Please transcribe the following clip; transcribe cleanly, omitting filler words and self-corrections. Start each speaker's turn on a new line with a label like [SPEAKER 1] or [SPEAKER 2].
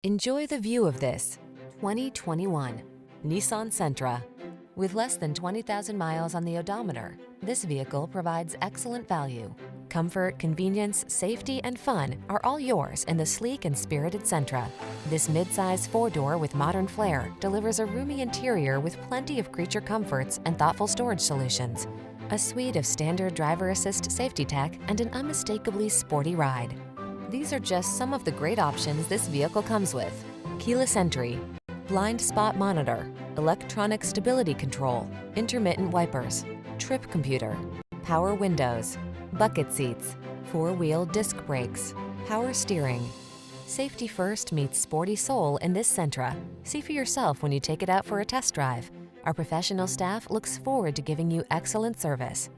[SPEAKER 1] Enjoy the view of this 2021 Nissan Sentra. With less than 20,000 miles on the odometer, this vehicle provides excellent value. Comfort, convenience, safety, and fun are all yours in the sleek and spirited Sentra. This midsize four-door with modern flair delivers a roomy interior with plenty of creature comforts and thoughtful storage solutions. A suite of standard driver assist safety tech and an unmistakably sporty ride. These are just some of the great options this vehicle comes with: keyless entry, blind spot monitor, electronic stability control, intermittent wipers, trip computer, power windows, bucket seats, four-wheel disc brakes, power steering. Safety first meets sporty soul in this Sentra. See for yourself when you take it out for a test drive. Our professional staff looks forward to giving you excellent service.